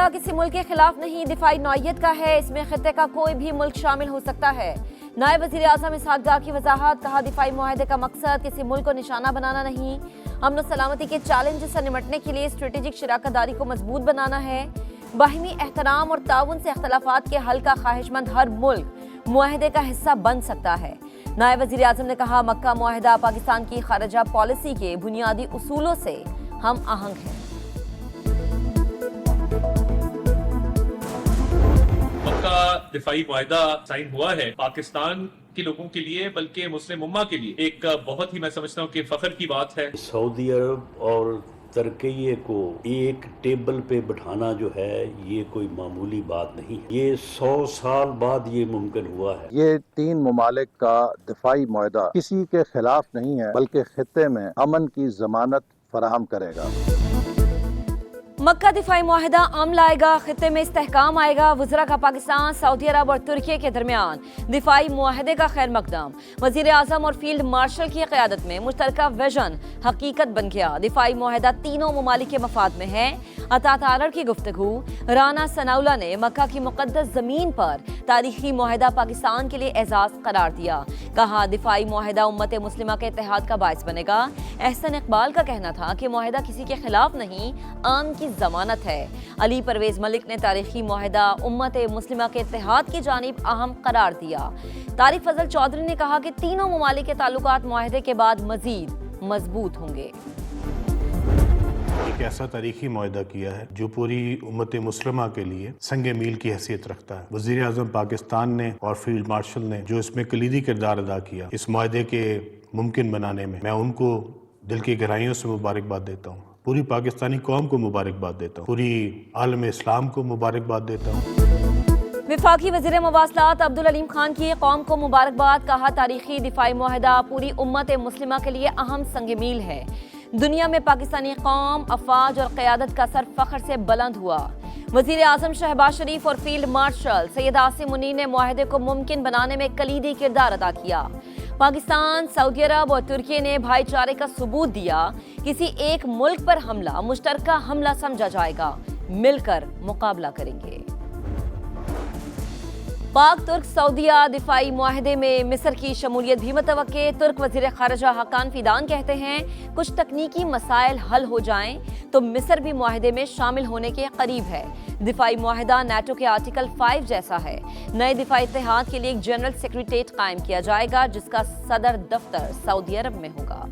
معاہدہ کسی ملک کے خلاف نہیں، دفاعی نوعیت کا ہے، اس میں خطے کا کوئی بھی ملک شامل ہو سکتا ہے۔ نائب وزیر اعظم اسحاق ڈار کی وضاحت، کہا دفاعی معاہدے کا مقصد کسی ملک کو نشانہ بنانا نہیں، امن و سلامتی کے چیلنج سے نمٹنے کے لیے اسٹریٹجک شراکت داری کو مضبوط بنانا ہے۔ باہمی احترام اور تعاون سے اختلافات کے حل کا خواہش مند ہر ملک معاہدے کا حصہ بن سکتا ہے۔ نائب وزیر اعظم نے کہا مکہ معاہدہ پاکستان کی خارجہ پالیسی کے بنیادی اصولوں سے ہم آہنگ ہے۔ مکہ دفاعی معاہدہ سائن ہوا ہے پاکستان کے لوگوں کے لیے بلکہ مسلم امہ کے لیے ایک بہت ہی میں سمجھتا ہوں کہ فخر کی بات ہے۔ سعودی عرب اور ترکیے کو ایک ٹیبل پہ بٹھانا جو ہے یہ کوئی معمولی بات نہیں ہے، یہ 100 سال بعد یہ ممکن ہوا ہے۔ یہ تین ممالک کا دفاعی معاہدہ کسی کے خلاف نہیں ہے بلکہ خطے میں امن کی ضمانت فراہم کرے گا۔ مکہ دفاعی معاہدہ امن لائے گا، خطے میں استحکام آئے گا۔ وزراء کا پاکستان، سعودی عرب اور ترکی کے درمیان دفاعی معاہدے کا خیر مقدم، وزیر اعظم اور فیلڈ مارشل کی قیادت میں مشترکہ ویژن حقیقت بن گیا۔ دفاعی معاہدہ تینوں ممالک کے مفاد میں ہے۔ عطا تارڑ کی گفتگو، رانا ثناءاللہ نے مکہ کی مقدس زمین پر تاریخی معاہدہ پاکستان کے لیے اعزاز قرار دیا، کہا دفاعی معاہدہ امت مسلمہ کے اتحاد کا باعث بنے گا۔ احسن اقبال کا کہنا تھا کہ معاہدہ کسی کے خلاف نہیں، امن کی ضمانت ہے۔ علی پرویز ملک نے تاریخی معاہدہ امت مسلمہ کے اتحاد کی جانب اہم قرار دیا۔ طارق فضل چودھری نے کہا کہ تینوں ممالک کے تعلقات معاہدے کے بعد مزید مضبوط ہوں گے۔ ایک ایسا تاریخی معاہدہ کیا ہے جو پوری امت مسلمہ کے لیے سنگ میل کی حیثیت رکھتا ہے۔ وزیر اعظم پاکستان نے اور فیلڈ مارشل نے جو اس میں کلیدی کردار ادا کیا اس معاہدے کے ممکن بنانے میں ان کو دل کی گہرائیوں سے مبارکباد دیتا ہوں۔ پوری پاکستانی قوم کو مبارکباد دیتا ہوں، پوری عالم اسلام کو مبارکباد دیتا ہوں۔ وفاقی وزیر مواصلات عبدالعلیم خان کی قوم کو مبارکباد، کہا تاریخی دفاعی معاہدہ پوری امت مسلمہ کے لیے اہم سنگ میل ہے۔ دنیا میں پاکستانی قوم، افواج اور قیادت کا سر فخر سے بلند ہوا۔ وزیر اعظم شہباز شریف اور فیلڈ مارشل سید عاصم منیر نے معاہدے کو ممکن بنانے میں کلیدی کردار ادا کیا۔ پاکستان، سعودی عرب اور ترکی نے بھائی چارے کا ثبوت دیا۔ کسی ایک ملک پر حملہ مشترکہ حملہ سمجھا جائے گا، مل کر مقابلہ کریں گے۔ پاک ترک سعودیہ دفاعی معاہدے میں مصر کی شمولیت بھی متوقع۔ ترک وزیر خارجہ حقان فیدان کہتے ہیں کچھ تکنیکی مسائل حل ہو جائیں تو مصر بھی معاہدے میں شامل ہونے کے قریب ہے۔ دفاعی معاہدہ نیٹو کے آرٹیکل 5 جیسا ہے۔ نئے دفاعی اتحاد کے لیے ایک جنرل سیکریٹریٹ قائم کیا جائے گا جس کا صدر دفتر سعودی عرب میں ہوگا۔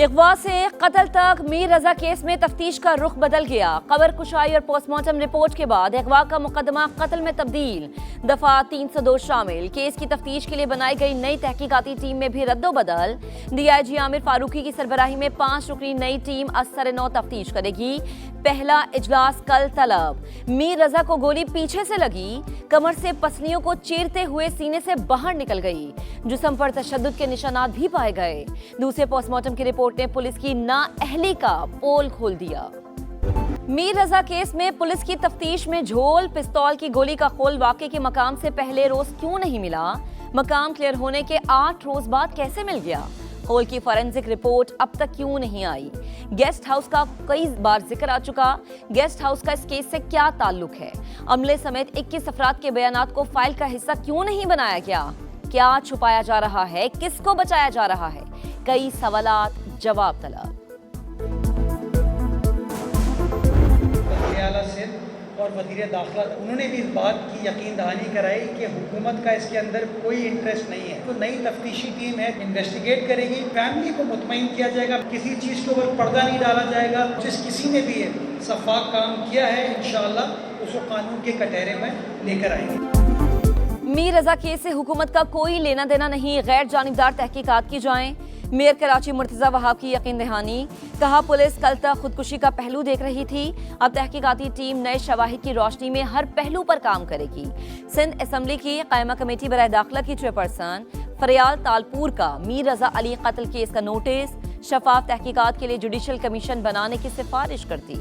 اغوا سے قتل تک میر رضا کیس میں تفتیش کا رخ بدل گیا۔ قبر کشائی اور پوسٹ مارٹم رپورٹ کے بعد اغوا کا مقدمہ قتل میں تبدیل، دفعہ 302 شامل۔ کیس کی تفتیش کے لیے بنائی گئی نئی تحقیقاتی ٹیم میں بھی رد و بدل۔ ڈی آئی جی عامر فاروقی کی سربراہی میں 5 رکنی نئی ٹیم از سر نو تفتیش کرے گی۔ پہلا اجلاس کل طلب۔ میر رضا کو گولی پیچھے سے لگی، کمر سے پسلیوں کو چیرتے ہوئے سینے سے باہر نکل گئی۔ جسم پر تشدد کے نشانات بھی پائے گئے۔ دوسرے پوسٹ مارٹم کی رپورٹ نے پولیس کی نااہلی کا پول کھول دیا۔ میر رضا کیس میں پولیس کی تفتیش میں جھول، پستول کی گولی کا خول واقعے کے مقام سے پہلے روز کیوں نہیں ملا؟ مقام کلیئر ہونے کے 8 روز بعد کیسے مل گیا؟ خول کی فورینسک رپورٹ اب تک کیوں نہیں آئی؟ گیسٹ ہاؤس کا کئی بار ذکر آ چکا، گیسٹ ہاؤس کا اس کیس سے کیا تعلق ہے؟ عملے سمیت 21 افراد کے بیانات کو فائل کا حصہ کیوں نہیں بنایا گیا؟ کیا چھپایا جا رہا ہے؟ کس کو بچایا جا رہا ہے؟ کئی سوالات جواب طلب۔ وزیر اعلیٰ سندھ اور وزیر داخلہ انہوں نے بھی اس بات کی یقین دہانی کرائی کہ حکومت کا اس کے اندر کوئی انٹرسٹ نہیں ہے۔ تو نئی تفتیشی ٹیم ہے، انویسٹیگیٹ کرے گی، فیملی کو مطمئن کیا جائے گا، کسی چیز کے اوپر پردہ نہیں ڈالا جائے گا۔ جس کسی نے بھی شفاف کام کیا ہے انشاءاللہ اس کو قانون کے کٹہرے میں لے کر آئیں گے۔ میر رضا کیس سے حکومت کا کوئی لینا دینا نہیں، غیر جانبدار تحقیقات کی جائیں۔ میئر کراچی مرتضی وہاب کی یقین دہانی، کہا پولیس کل تک خودکشی کا پہلو دیکھ رہی تھی، اب تحقیقاتی ٹیم نئے شواہد کی روشنی میں ہر پہلو پر کام کرے گی۔ سندھ اسمبلی کی قائمہ کمیٹی برائے داخلہ کی چیئرپرسن فریال تالپور کا میر رضا علی قتل کیس کا نوٹس، شفاف تحقیقات کے لیے جوڈیشل کمیشن بنانے کی سفارش کرتی۔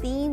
$3